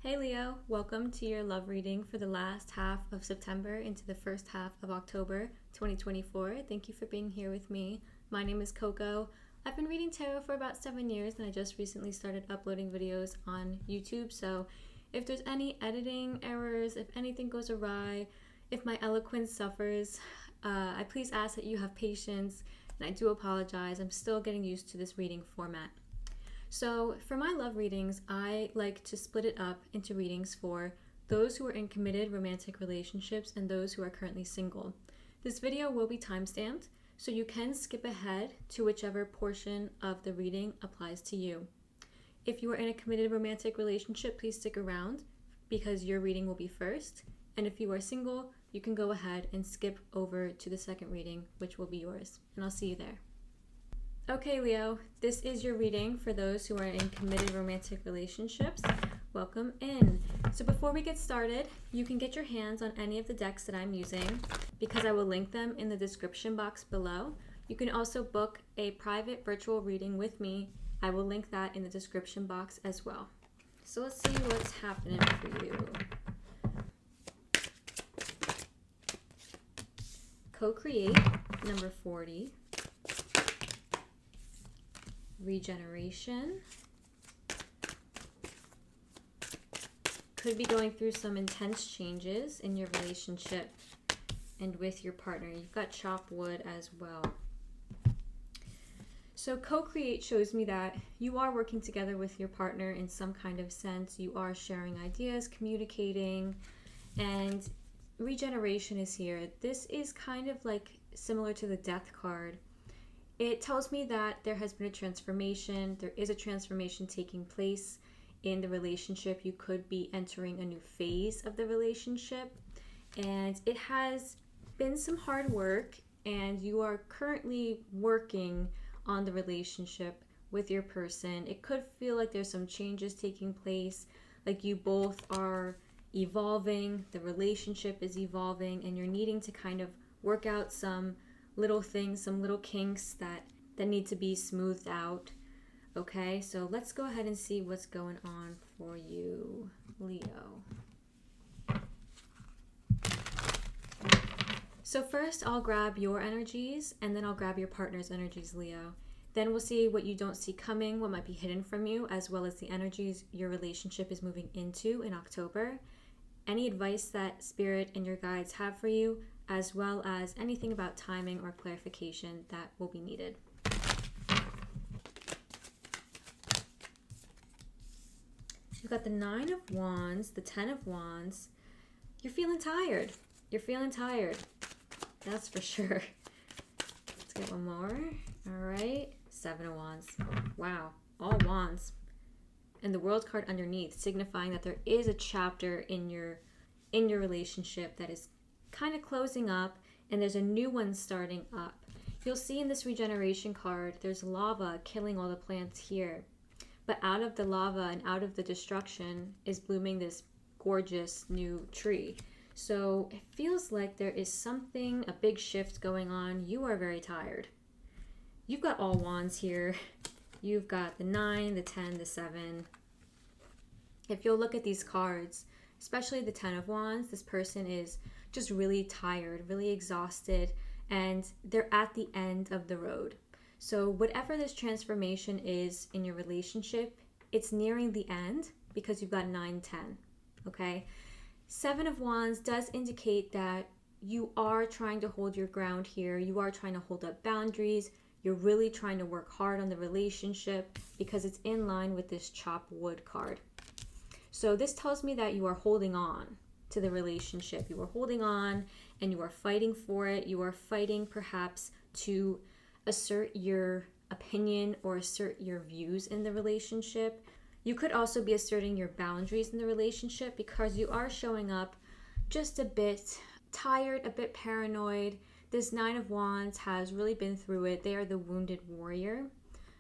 Hey Leo, welcome to your love reading for the last half of September into the first half of October 2024. Thank you for being here with me. My name is Coco. I've been reading tarot for about 7 years and I just recently started uploading videos on YouTube. So if there's any editing errors, if anything goes awry, if my eloquence suffers, I please ask that you have patience, and I do apologize. I'm still getting used to this reading format. So for my love readings, I like to split it up into readings for those who are in committed romantic relationships and those who are currently single. This video will be timestamped, so you can skip ahead to whichever portion of the reading applies to you. If you are in a committed romantic relationship, please stick around because your reading will be first. And if you are single, you can go ahead and skip over to the second reading, which will be yours. And I'll see you there. Okay, Leo, this is your reading for those who are in committed romantic relationships. Welcome in. So before we get started, you can get your hands on any of the decks that I'm using because I will link them in the description box below. You can also book a private virtual reading with me. I will link that in the description box as well. So let's see what's happening for you. Co-create, number 40. Regeneration. Could be going through some intense changes in your relationship and with your partner. You've got chop wood as well. So co-create shows me that you are working together with your partner in some kind of sense. You are sharing ideas, communicating, and regeneration is here. This is kind of like similar to the death card. It tells me that there has been a transformation. There is a transformation taking place in the relationship. You could be entering a new phase of the relationship. And it has been some hard work, and you are currently working on the relationship with your person. It could feel like there's some changes taking place, like you both are evolving, the relationship is evolving, and you're needing to kind of work out some little things, some little kinks that need to be smoothed out. Okay, so let's go ahead and see what's going on for you, Leo. So first I'll grab your energies and then I'll grab your partner's energies, Leo. Then we'll see what you don't see coming, what might be hidden from you, as well as the energies your relationship is moving into in October. Any advice that Spirit and your guides have for you, as well as anything about timing or clarification that will be needed. You've got the 9 of Wands, the 10 of Wands. You're feeling tired. You're feeling tired. That's for sure. Let's get one more. All right. 7 of Wands. Wow. All Wands. And the World card underneath, signifying that there is a chapter in your relationship that is kind of closing up, and there's a new one starting up. You'll see in this regeneration card, there's lava killing all the plants here. But out of the lava and out of the destruction is blooming this gorgeous new tree. So it feels like there is something, a big shift going on. You are very tired. You've got all wands here. You've got the 9, the 10, the 7. If you'll look at these cards, especially the 10 of Wands, this person is just really tired, really exhausted, and they're at the end of the road. So whatever this transformation is in your relationship, it's nearing the end because you've got 9, 10, okay? 7 of Wands does indicate that you are trying to hold your ground here. You are trying to hold up boundaries. You're really trying to work hard on the relationship because it's in line with this chop wood card. So this tells me that you are holding on to the relationship. You are holding on and you are fighting for it. You are fighting perhaps to assert your opinion or assert your views in the relationship. You could also be asserting your boundaries in the relationship because you are showing up just a bit tired, a bit paranoid. This 9 of Wands has really been through it. They are the wounded warrior.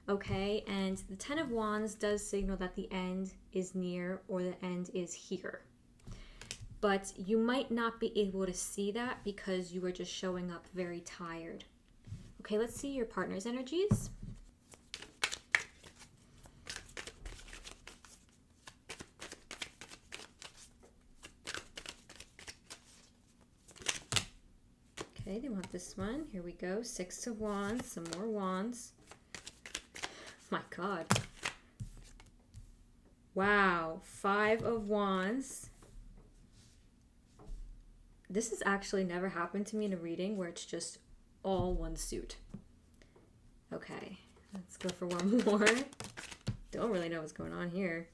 Okay, and the 10 of Wands does signal that the end is near or the end is here. But you might not be able to see that because you are just showing up very tired. Okay, let's see your partner's energies. Okay, they want this one. Here we go. 6 of Wands, some more Wands. My God. Wow, 5 of Wands. This has actually never happened to me in a reading where it's just all one suit. Okay, let's go for one more. Don't really know what's going on here.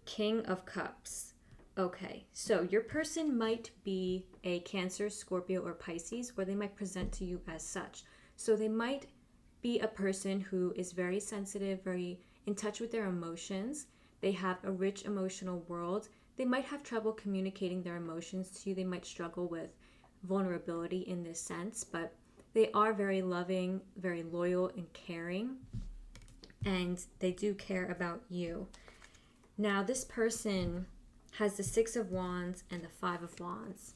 King of Cups. Okay, so your person might be a Cancer, Scorpio, or Pisces, or they might present to you as such. So they might be a person who is very sensitive, very in touch with their emotions. They have a rich emotional world. They might have trouble communicating their emotions to you. They might struggle with vulnerability in this sense, but they are very loving, very loyal, and caring, and they do care about you. Now, this person has the 6 of Wands and the 5 of Wands.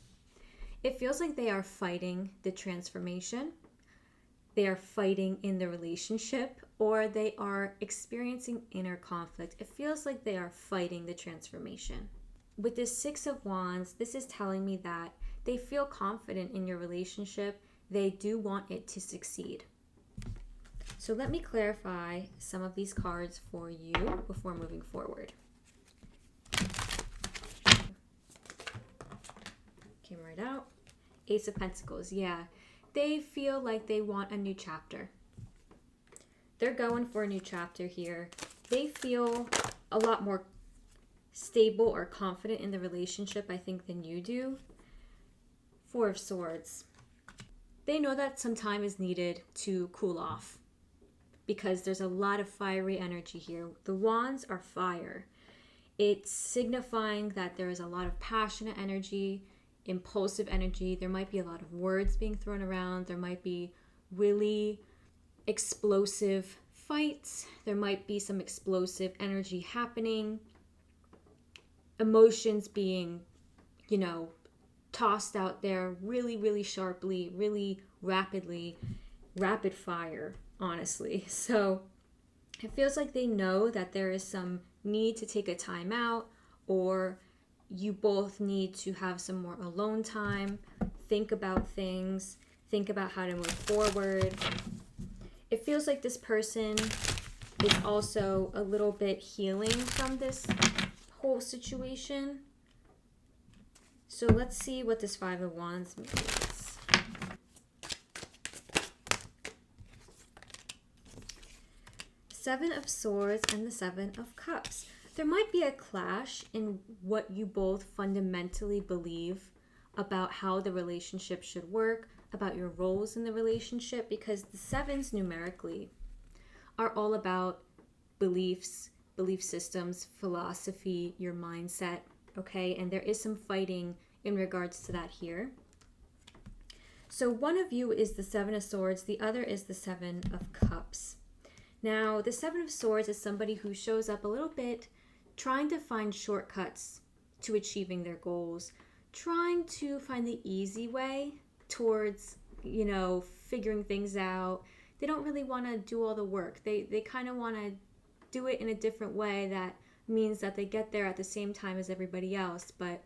It feels like they are fighting the transformation. They are fighting in the relationship, or they are experiencing inner conflict. It feels like they are fighting the transformation. With this 6 of Wands, this is telling me that they feel confident in your relationship. They do want it to succeed. So let me clarify some of these cards for you before moving forward. Came right out. Ace of Pentacles. Yeah, they feel like they want a new chapter. They're going for a new chapter here. They feel a lot more stable or confident in the relationship, I think, than you do. 4 of Swords. They know that some time is needed to cool off because there's a lot of fiery energy here. The Wands are fire. It's signifying that there is a lot of passionate energy, impulsive energy. There might be a lot of words being thrown around. There might be really explosive fights. There might be some explosive energy happening. Emotions being, tossed out there really, really sharply, really rapidly, rapid fire, honestly. So it feels like they know that there is some need to take a time out, or you both need to have some more alone time, think about things, think about how to move forward. It feels like this person is also a little bit healing from this whole situation. So let's see what this 5 of Wands means. Seven of Swords and the 7 of Cups. There might be a clash in what you both fundamentally believe about how the relationship should work, about your roles in the relationship, because the 7s numerically are all about beliefs, belief systems, philosophy, your mindset, okay? And there is some fighting in regards to that here. So one of you is the 7 of Swords, the other is the 7 of Cups. Now, the 7 of Swords is somebody who shows up a little bit trying to find shortcuts to achieving their goals, trying to find the easy way towards, figuring things out. They don't really want to do all the work. They kind of want to do it in a different way that means that they get there at the same time as everybody else, but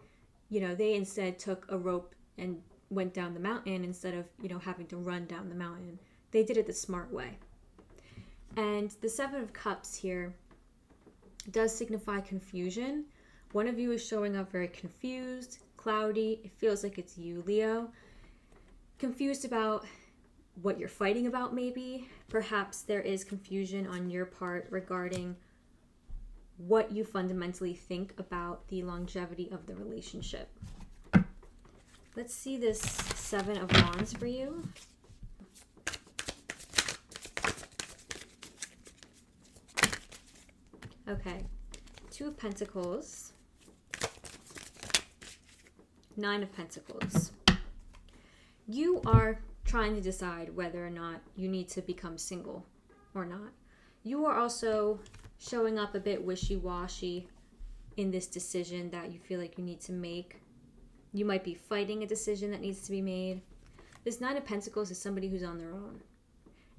they instead took a rope and went down the mountain instead of having to run down the mountain. They did it the smart way. And the 7 of Cups here does signify confusion. One of you is showing up very confused, cloudy. It feels like it's you, Leo. Confused about what you're fighting about, maybe. Perhaps there is confusion on your part regarding what you fundamentally think about the longevity of the relationship. Let's see this 7 of Wands for you. Okay, 2 of Pentacles, 9 of Pentacles. You are trying to decide whether or not you need to become single or not. You are also showing up a bit wishy-washy in this decision that you feel like you need to make. You might be fighting a decision that needs to be made. This 9 of Pentacles is somebody who's on their own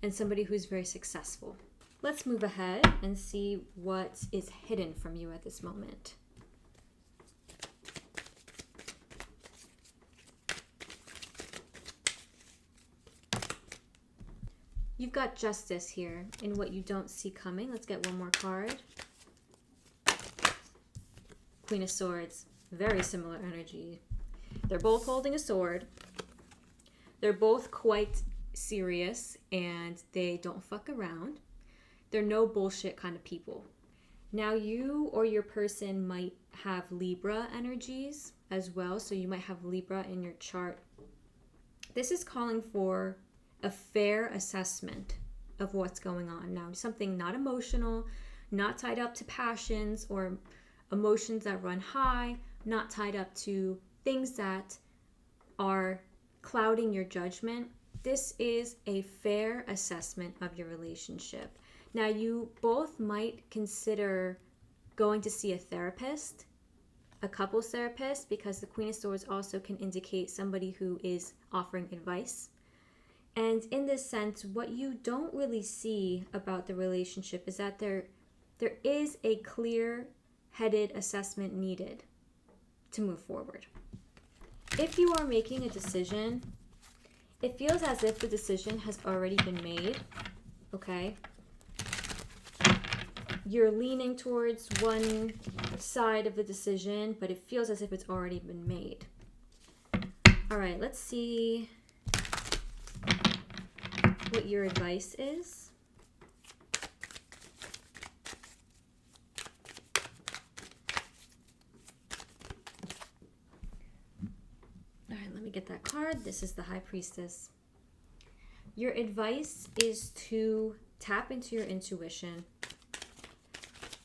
and somebody who's very successful. Let's move ahead and see what is hidden from you at this moment. You've got justice here in what you don't see coming. Let's get one more card. Queen of Swords. Very similar energy. They're both holding a sword. They're both quite serious and they don't fuck around. They're no bullshit kind of people. Now you or your person might have Libra energies as well. So you might have Libra in your chart. This is calling for a fair assessment of what's going on. Now, something not emotional, not tied up to passions or emotions that run high, not tied up to things that are clouding your judgment. This is a fair assessment of your relationship. Now, you both might consider going to see a therapist, a couples therapist, because the Queen of Swords also can indicate somebody who is offering advice. And in this sense, what you don't really see about the relationship is that there is a clear-headed assessment needed to move forward. If you are making a decision, it feels as if the decision has already been made, okay? You're leaning towards one side of the decision, but it feels as if it's already been made. All right, let's see what your advice is. All right, let me get that card. This is the High Priestess. Your advice is to tap into your intuition.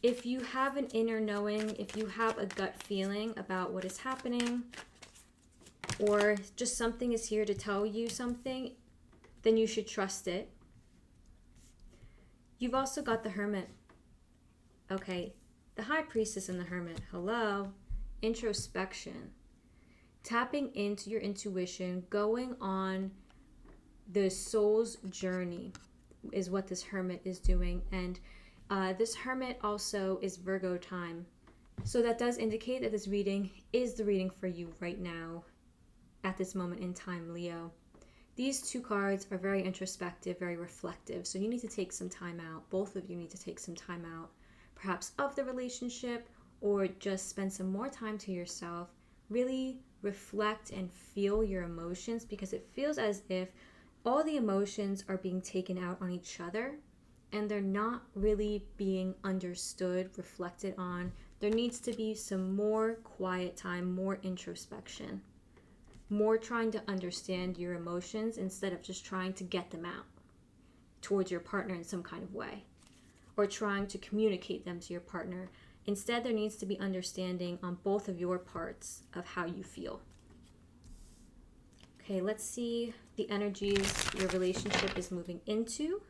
If you have an inner knowing, if you have a gut feeling about what is happening, or just something is here to tell you something, then you should trust it. You've also got the Hermit. Okay, the High Priestess and the Hermit. Hello. Introspection. Tapping into your intuition, going on the soul's journey is what this Hermit is doing. And this Hermit also is Virgo time. So that does indicate that this reading is the reading for you right now, at this moment in time, Leo. These two cards are very introspective, very reflective. So you need to take some time out. Both of you need to take some time out, perhaps of the relationship, or just spend some more time to yourself. Really reflect and feel your emotions, because it feels as if all the emotions are being taken out on each other and they're not really being understood, reflected on. There needs to be some more quiet time, more introspection, more trying to understand your emotions instead of just trying to get them out towards your partner in some kind of way, or trying to communicate them to your partner. Instead, there needs to be understanding on both of your parts of how you feel. Okay, let's see the energies your relationship is moving into.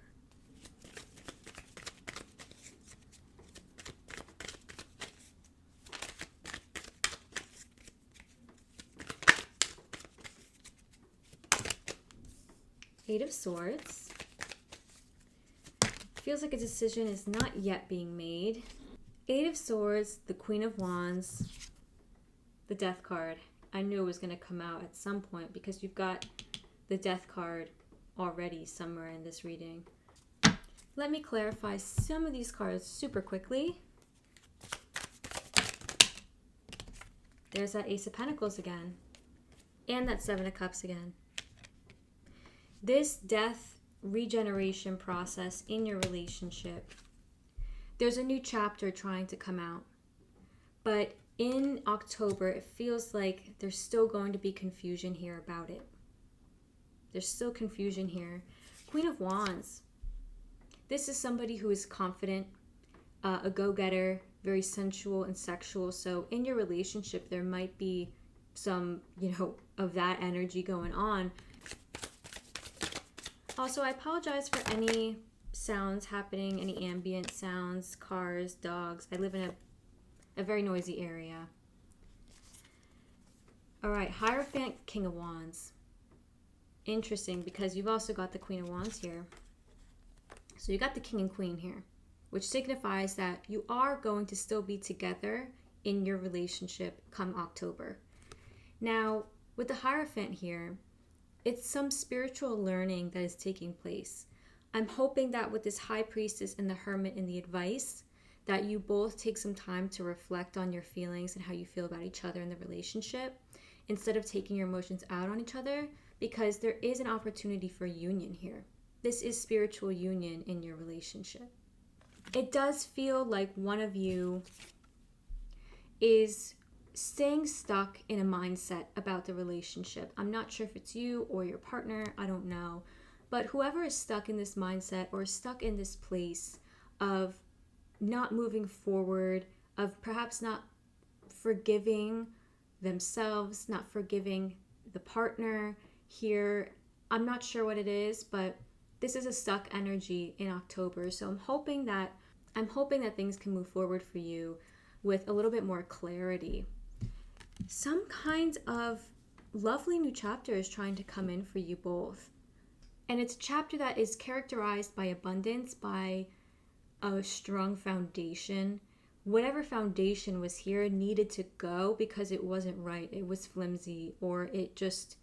Eight of Swords. Feels like a decision is not yet being made. Eight of Swords, the Queen of Wands, the Death card. I knew it was going to come out at some point because you've got the Death card already somewhere in this reading. Let me clarify some of these cards super quickly. There's that Ace of Pentacles again, and that Seven of Cups again. This death regeneration process in your relationship, there's a new chapter trying to come out. But in October, it feels like there's still going to be confusion here about it. There's still confusion here. Queen of Wands. This is somebody who is confident, a go-getter, very sensual and sexual. So in your relationship, there might be some, of that energy going on. Also, I apologize for any sounds happening, any ambient sounds, cars, dogs. I live in a very noisy area. All right, Hierophant, King of Wands. Interesting, because you've also got the Queen of Wands here. So you got the King and Queen here, which signifies that you are going to still be together in your relationship come October. Now, with the Hierophant here, it's some spiritual learning that is taking place. I'm hoping that with this High Priestess and the Hermit and the advice, that you both take some time to reflect on your feelings and how you feel about each other in the relationship instead of taking your emotions out on each other, because there is an opportunity for union here. This is spiritual union in your relationship. It does feel like one of you is staying stuck in a mindset about the relationship. I'm not sure if it's you or your partner, I don't know. But whoever is stuck in this mindset or stuck in this place of not moving forward, of perhaps not forgiving themselves, not forgiving the partner here, I'm not sure what it is, but this is a stuck energy in October. So I'm hoping that things can move forward for you with a little bit more clarity. Some kind of lovely new chapter is trying to come in for you both. And it's a chapter that is characterized by abundance, by a strong foundation. Whatever foundation was here needed to go because it wasn't right. It was flimsy, or it just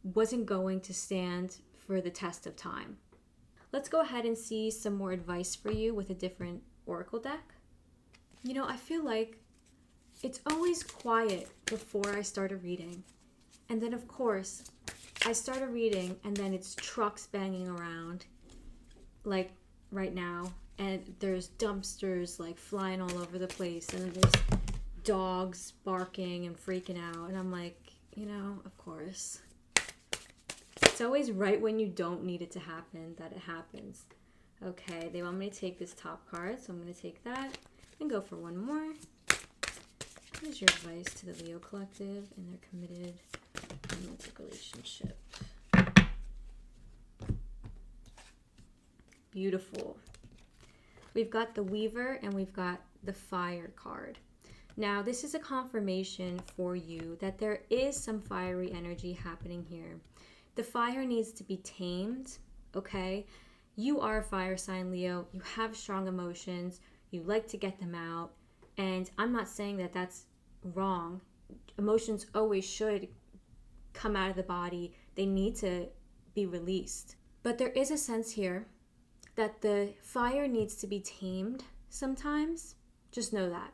wasn't going to stand for the test of time. Let's go ahead and see some more advice for you with a different oracle deck. You know, I feel like it's always quiet before I start a reading. And then, of course, I start a reading and then it's trucks banging around, like right now. And there's dumpsters like flying all over the place. And then there's dogs barking and freaking out. And I'm like, you know, of course. It's always right when you don't need it to happen that it happens. Okay, they want me to take this top card, so I'm going to take that and go for one more. What is your advice to the Leo collective in their committed romantic relationship? Beautiful. We've got the Weaver and we've got the Fire card. Now, this is a confirmation for you that there is some fiery energy happening here. The fire needs to be tamed, okay? You are a fire sign, Leo. You have strong emotions. You like to get them out. And I'm not saying that that's wrong. Emotions always should come out of the body. They need to be released. But there is a sense here that the fire needs to be tamed sometimes. Just know that.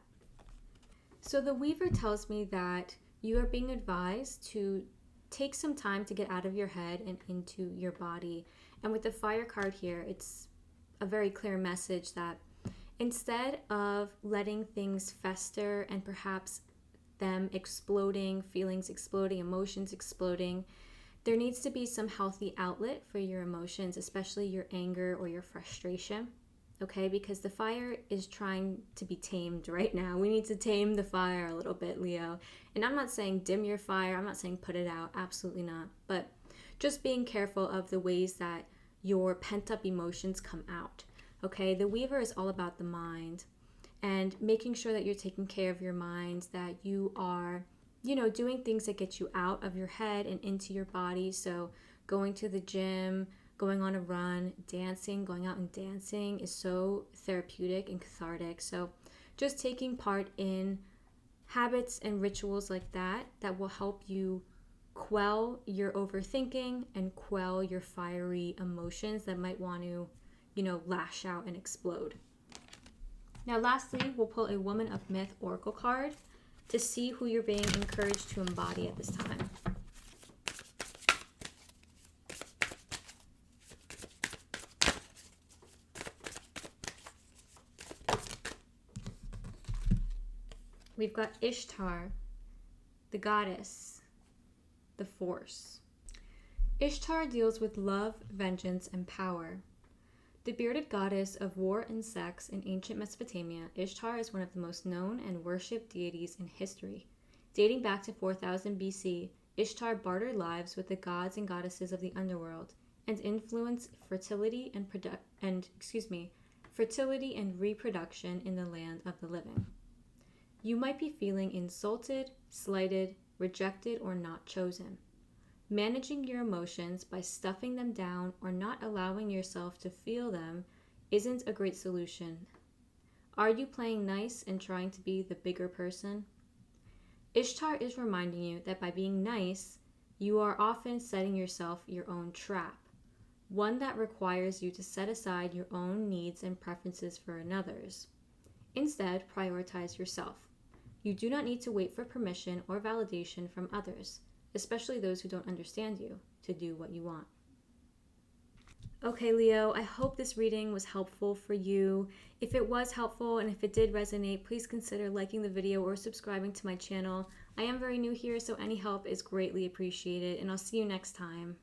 So the Weaver tells me that you are being advised to take some time to get out of your head and into your body. And with the Fire card here, it's a very clear message that instead of letting things fester and perhaps them exploding, feelings exploding, emotions exploding, there needs to be some healthy outlet for your emotions, especially your anger or your frustration, okay? Because the fire is trying to be tamed right now. We need to tame the fire a little bit, Leo. And I'm not saying dim your fire. I'm not saying put it out. Absolutely not. But just being careful of the ways that your pent-up emotions come out, okay? The Weaver is all about the mind and making sure that you're taking care of your mind, that you are, you know, doing things that get you out of your head and into your body. So going to the gym, going on a run, dancing, going out and dancing is so therapeutic and cathartic. So just taking part in habits and rituals like that will help you quell your overthinking and quell your fiery emotions that might want to, you know, lash out and explode. Now, lastly, we'll pull a Woman of Myth Oracle card to see who you're being encouraged to embody at this time. We've got Ishtar, the goddess, the force. Ishtar deals with love, vengeance, and power. The bearded goddess of war and sex in ancient Mesopotamia, Ishtar is one of the most known and worshipped deities in history. Dating back to 4000 BC, Ishtar bartered lives with the gods and goddesses of the underworld and influenced fertility and reproduction in the land of the living. You might be feeling insulted, slighted, rejected, or not chosen. Managing your emotions by stuffing them down or not allowing yourself to feel them isn't a great solution. Are you playing nice and trying to be the bigger person? Ishtar is reminding you that by being nice, you are often setting yourself your own trap. one that requires you to set aside your own needs and preferences for another's. Instead, prioritize yourself. You do not need to wait for permission or validation from others, especially those who don't understand you, to do what you want. Okay, Leo, I hope this reading was helpful for you. If it was helpful and if it did resonate, please consider liking the video or subscribing to my channel. I am very new here, so any help is greatly appreciated, and I'll see you next time.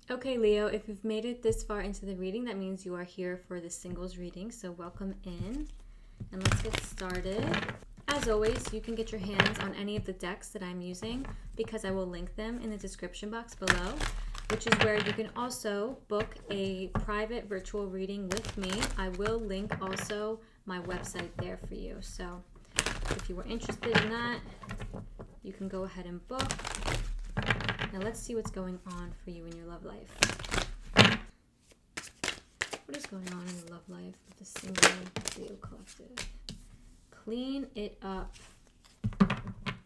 Okay, Leo, if you've made it this far into the reading, that means you are here for the singles reading, so welcome in. And let's get started. As always, you can get your hands on any of the decks that I'm using because I will link them in the description box below, which is where you can also book a private virtual reading with me. I will link also my website there for you. So if you were interested in that, you can go ahead and book. Now let's see what's going on for you in your love life. What is going on in your love life with the single Leo collective? Clean it up.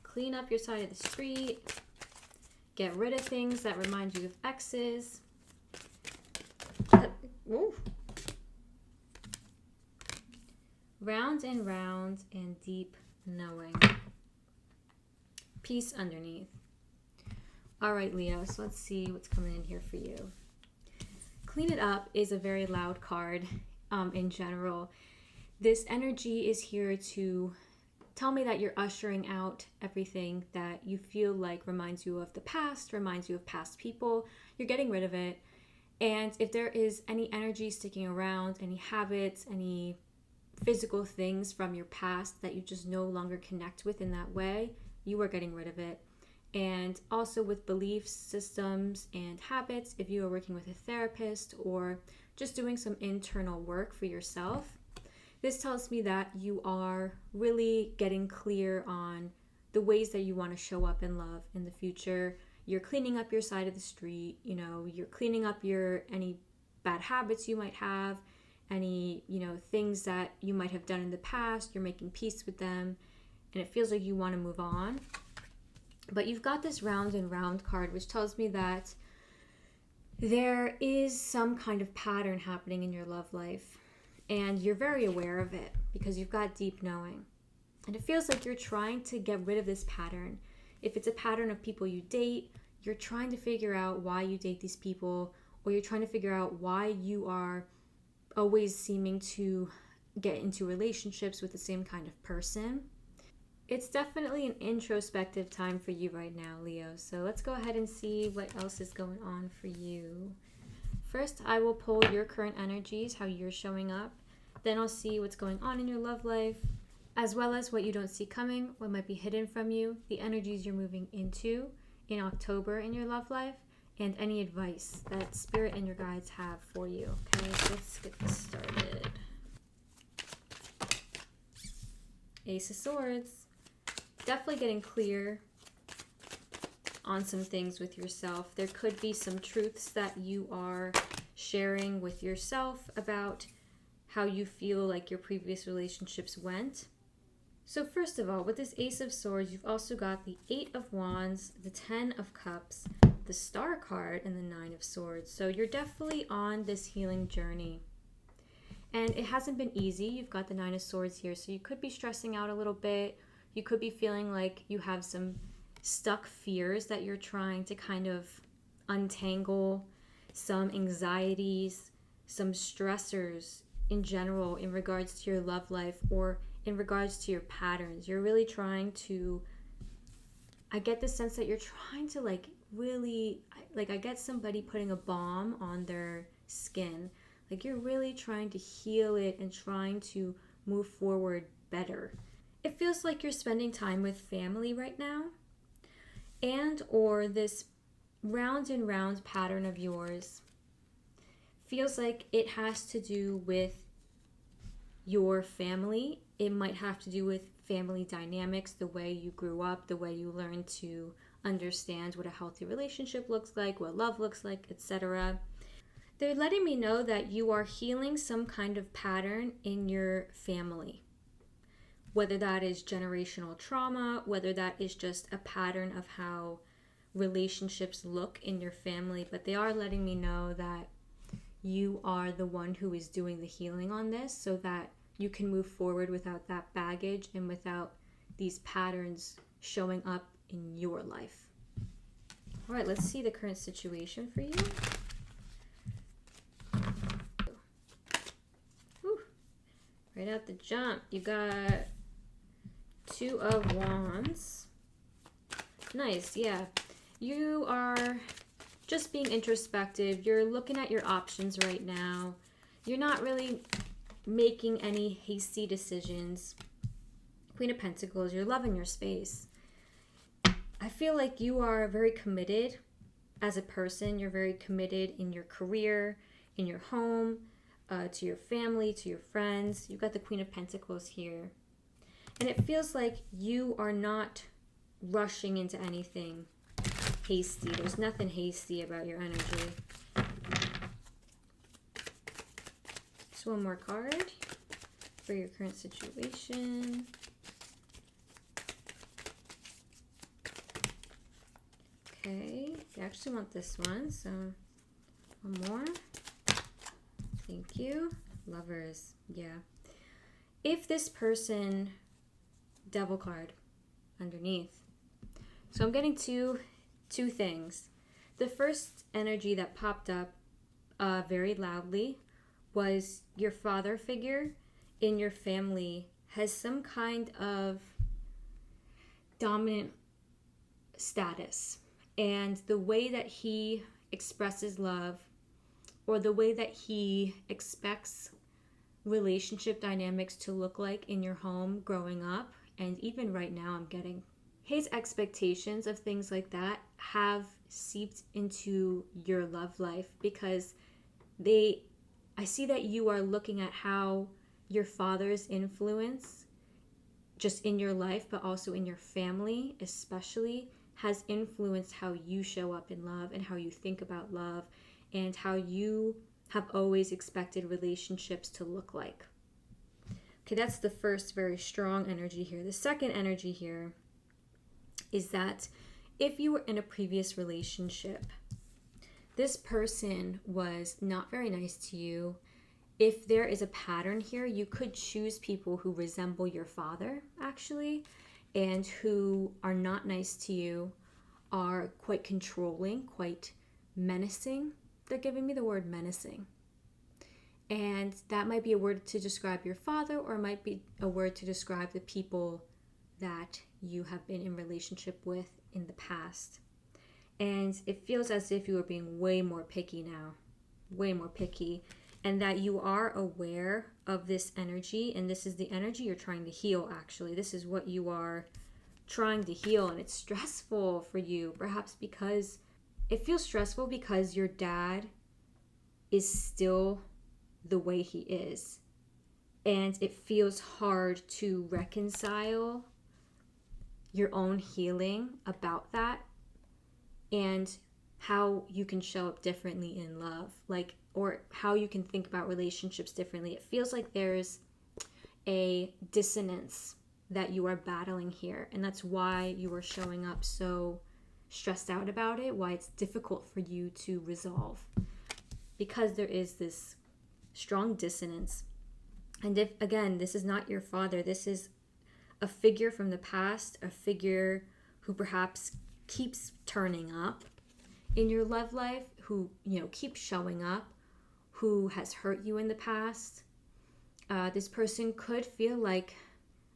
Clean up your side of the street. Get rid of things that remind you of exes. Ooh. Round and deep knowing. Peace underneath. All right, Leo, so let's see what's coming in here for you. Clean it up is a very loud card in general. This energy is here to tell me that you're ushering out everything that you feel like reminds you of the past, reminds you of past people. You're getting rid of it. And if there is any energy sticking around, any habits, any physical things from your past that you just no longer connect with in that way, you are getting rid of it. And also with belief systems and habits, if you are working with a therapist or just doing some internal work for yourself, this tells me that you are really getting clear on the ways that you want to show up in love in the future. You're cleaning up your side of the street, you're cleaning up any bad habits you might have, any, things that you might have done in the past. You're making peace with them, and it feels like you want to move on. But you've got this round and round card, which tells me that there is some kind of pattern happening in your love life. And you're very aware of it because you've got deep knowing. And it feels like you're trying to get rid of this pattern. If it's a pattern of people you date, you're trying to figure out why you date these people, or you're trying to figure out why you are always seeming to get into relationships with the same kind of person. It's definitely an introspective time for you right now, Leo. So let's go ahead and see what else is going on for you. First, I will pull your current energies, how you're showing up. Then I'll see what's going on in your love life, as well as what you don't see coming, what might be hidden from you, the energies you're moving into in October in your love life, and any advice that Spirit and your guides have for you. Okay, so let's get this started. Ace of Swords. Definitely getting clear on some things with yourself. There could be some truths that you are sharing with yourself about how you feel like your previous relationships went. So first of all, with this Ace of Swords, you've also got the 8 of Wands, the 10 of Cups, the Star card, and the 9 of Swords. So you're definitely on this healing journey. And it hasn't been easy. You've got the 9 of Swords here, so you could be stressing out a little bit. You could be feeling like you have some stuck fears that you're trying to kind of untangle, some anxieties, some stressors in general in regards to your love life or in regards to your patterns. You're really trying to, I get the sense that you're trying to I get somebody putting a balm on their skin. Like you're really trying to heal it and trying to move forward better. It feels like you're spending time with family right now, and or this round and round pattern of yours feels like it has to do with your family. It might have to do with family dynamics, the way you grew up, the way you learned to understand what a healthy relationship looks like, what love looks like, etc. They're letting me know that you are healing some kind of pattern in your family. Whether that is generational trauma, whether that is just a pattern of how relationships look in your family, but they are letting me know that you are the one who is doing the healing on this so that you can move forward without that baggage and without these patterns showing up in your life. All right, let's see the current situation for you. Whew. Right out the jump, you got 2 of Wands. Nice, yeah. You are just being introspective. You're looking at your options right now. You're not really making any hasty decisions. Queen of Pentacles, you're loving your space. I feel like you are very committed as a person. You're very committed in your career, in your home, to your family, to your friends. You've got the Queen of Pentacles here. And it feels like you are not rushing into anything hasty. There's nothing hasty about your energy. Just one more card for your current situation. Okay, you actually want this one, so one more. Thank you. Lovers, yeah. If this person, Devil card underneath. So I'm getting two things. The first energy that popped up very loudly was your father figure in your family has some kind of dominant status. And the way that he expresses love, or the way that he expects relationship dynamics to look like in your home growing up, and even right now I'm getting his expectations of things like that have seeped into your love life, because I see that you are looking at how your father's influence just in your life, but also in your family especially, has influenced how you show up in love and how you think about love and how you have always expected relationships to look like. Okay, that's the first very strong energy here. The second energy here is that if you were in a previous relationship, this person was not very nice to you. If there is a pattern here, you could choose people who resemble your father, actually, and who are not nice to you, are quite controlling, quite menacing. They're giving me the word menacing. And that might be a word to describe your father, or it might be a word to describe the people that you have been in relationship with in the past. And it feels as if you are being way more picky now, way more picky, and that you are aware of this energy, and this is the energy you're trying to heal, actually. This is what you are trying to heal, and it's stressful for you, perhaps because it feels stressful because your dad is still the way he is, and it feels hard to reconcile your own healing about that and how you can show up differently in love, like, or how you can think about relationships differently. It feels like there's a dissonance that you are battling here, and that's why you are showing up so stressed out about it, why it's difficult for you to resolve, because there is this strong dissonance. And if, again, this is not your father, this is a figure from the past, a figure who perhaps keeps turning up in your love life, who, keeps showing up, who has hurt you in the past. This person could feel like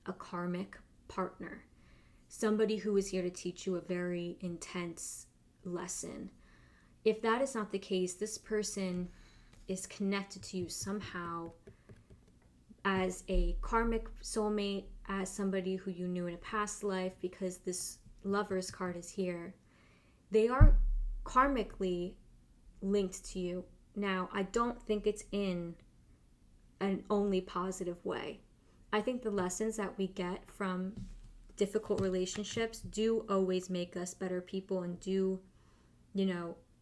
a karmic partner, somebody who is here to teach you a very intense lesson. If that is not the case, this person is connected to you somehow as a karmic soulmate, as somebody who you knew in a past life, because this Lover's card is here. They are karmically linked to you. Now, I don't think it's in an only positive way. I think the lessons that we get from difficult relationships do always make us better people and do,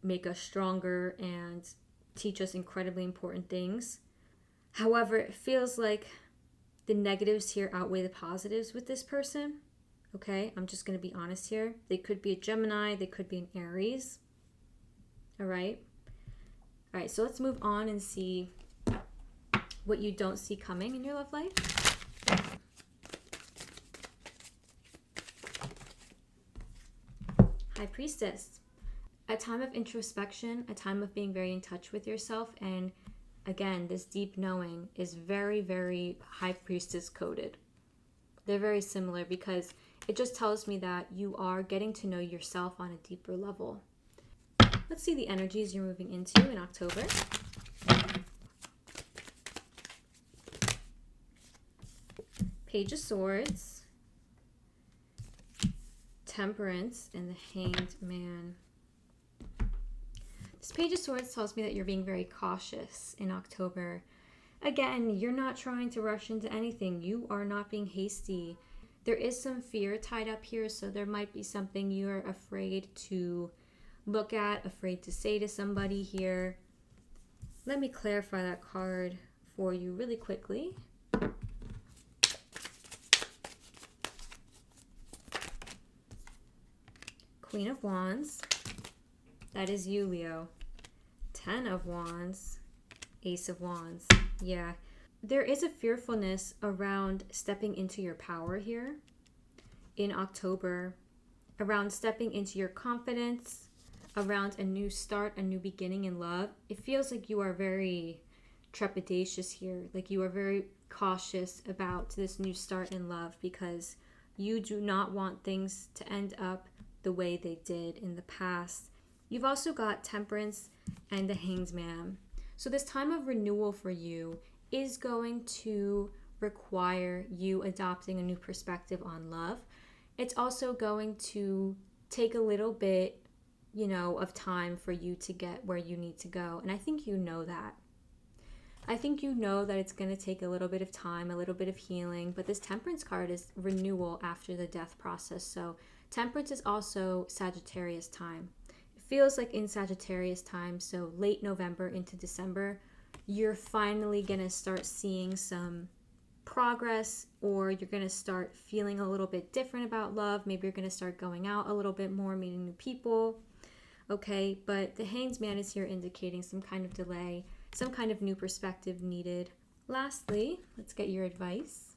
make us stronger and teach us incredibly important things. However, it feels like the negatives here outweigh the positives with this person. Okay, I'm just going to be honest here. They could be a Gemini, they could be an Aries. All right. All right, so let's move on and see what you don't see coming in your love life. High Priestess. A time of introspection, a time of being very in touch with yourself. And again, this deep knowing is very, very High Priestess coded. They're very similar because it just tells me that you are getting to know yourself on a deeper level. Let's see the energies you're moving into in October. Page of Swords, Temperance, and the Hanged Man. This Page of Swords tells me that you're being very cautious in October. Again, you're not trying to rush into anything. You are not being hasty. There is some fear tied up here, so there might be something you're afraid to look at, afraid to say to somebody here. Let me clarify that card for you really quickly. Queen of Wands. That is you, Leo. 10 of Wands. Ace of Wands. Yeah. There is a fearfulness around stepping into your power here in October, around stepping into your confidence, around a new start, a new beginning in love. It feels like you are very trepidatious here, like you are very cautious about this new start in love because you do not want things to end up the way they did in the past. You've also got Temperance and the Hanged Man. So this time of renewal for you is going to require you adopting a new perspective on love. It's also going to take a little bit, of time for you to get where you need to go. And I think you know that. I think you know that it's going to take a little bit of time, a little bit of healing. But this Temperance card is renewal after the death process. So Temperance is also Sagittarius time. It feels like in Sagittarius time, so late November into December, you're finally going to start seeing some progress, or you're going to start feeling a little bit different about love. Maybe you're going to start going out a little bit more, meeting new people. Okay, but the Hanged Man is here indicating some kind of delay, some kind of new perspective needed. Lastly, let's get your advice.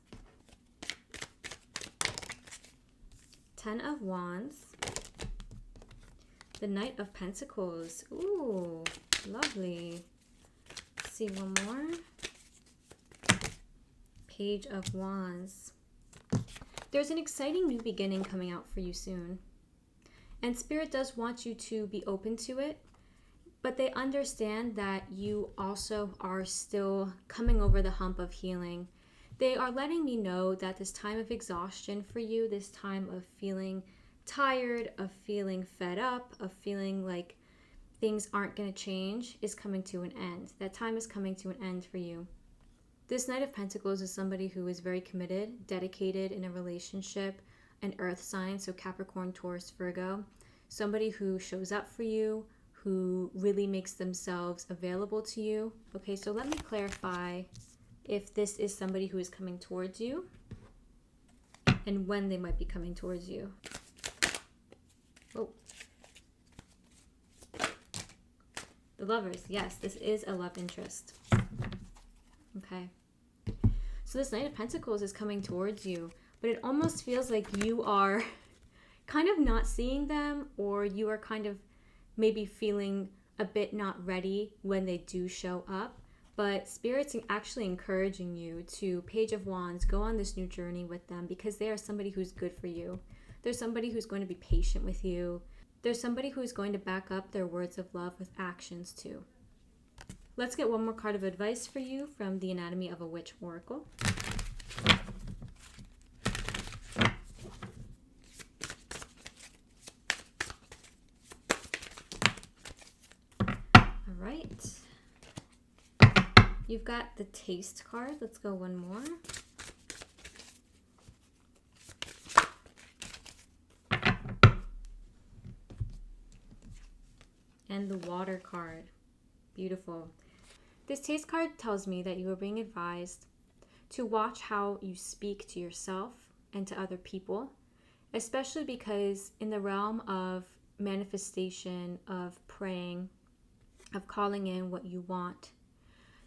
10 of Wands. The Knight of Pentacles. Ooh, lovely. Let's see one more. Page of Wands. There's an exciting new beginning coming out for you soon. And Spirit does want you to be open to it, but they understand that you also are still coming over the hump of healing. They are letting me know that this time of exhaustion for you, this time of feeling tired, of feeling fed up, of feeling like things aren't going to change, is coming to an end. That time is coming to an end for you. This Knight of Pentacles is somebody who is very committed, dedicated in a relationship, an earth sign, so Capricorn, Taurus, Virgo. Somebody who shows up for you, who really makes themselves available to you. Okay, so let me clarify if this is somebody who is coming towards you and when they might be coming towards you. Oh. The Lovers. Yes, this is a love interest. Okay. So this Knight of Pentacles is coming towards you, but it almost feels like you are kind of not seeing them, or you are kind of maybe feeling a bit not ready when they do show up. But Spirit's actually encouraging you to, Page of Wands, go on this new journey with them because they are somebody who's good for you. There's somebody who's going to be patient with you. There's somebody who's going to back up their words of love with actions too. Let's get one more card of advice for you from the Anatomy of a Witch Oracle. All right. You've got the Taste card. Let's go one more. And the Water card. Beautiful. This Taste card tells me that you are being advised to watch how you speak to yourself and to other people, especially because in the realm of manifestation, of praying, of calling in what you want,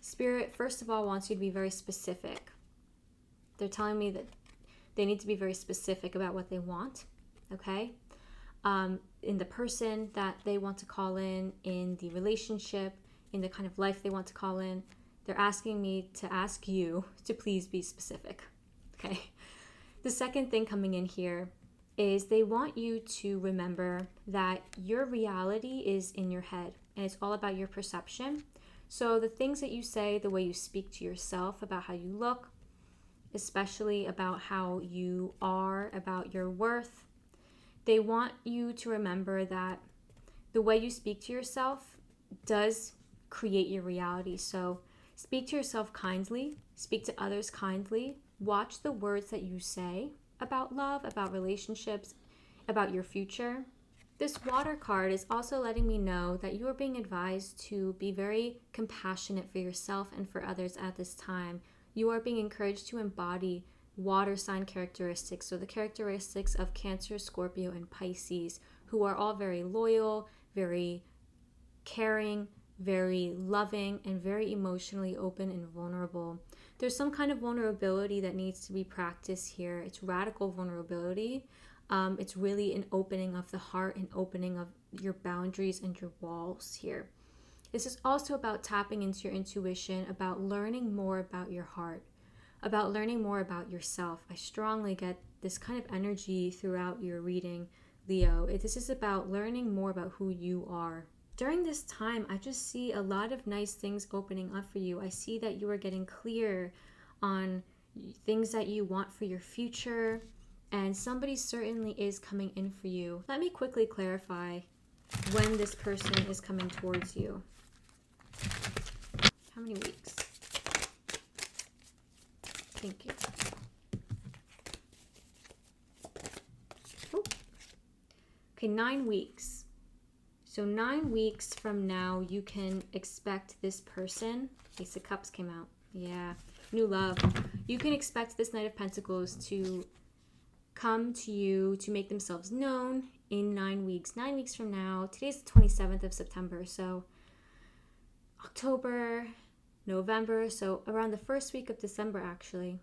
Spirit, first of all, wants you to be very specific. They're telling me that they need to be very specific about what they want, okay? In the person that they want to call in the relationship, in the kind of life they want to call in. They're asking me to ask you to please be specific, okay? The second thing coming in here is they want you to remember that your reality is in your head, and it's all about your perception. So the things that you say, the way you speak to yourself about how you look, especially about how you are, about your worth, they want you to remember that the way you speak to yourself does create your reality. So speak to yourself kindly, speak to others kindly, watch the words that you say about love, about relationships, about your future. This water card is also letting me know that you are being advised to be very compassionate for yourself and for others at this time. You are being encouraged to embody water sign characteristics, so the characteristics of Cancer, Scorpio, and Pisces, who are all very loyal, very caring, very loving, and very emotionally open and vulnerable. There's some kind of vulnerability that needs to be practiced here. It's radical vulnerability. It's really an opening of the heart and opening of your boundaries and your walls here. This is also about tapping into your intuition, about learning more about your heart, about learning more about yourself. I strongly get this kind of energy throughout your reading, Leo. This is about learning more about who you are. During this time, I just see a lot of nice things opening up for you. I see that you are getting clear on things that you want for your future, and somebody certainly is coming in for you. Let me quickly clarify when this person is coming towards you. How many weeks? Thank you. Oh. Okay, 9 weeks. So 9 weeks from now, you can expect this person. Ace of Cups came out. Yeah, new love. You can expect this Knight of Pentacles to come to you, to make themselves known in 9 weeks. 9 weeks from now, today's the 27th of September, so October, November, so around the first week of December, actually.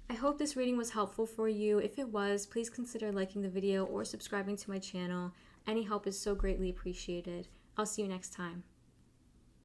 I hope this reading was helpful for you. If it was, please consider liking the video or subscribing to my channel. Any help is so greatly appreciated. I'll see you next time.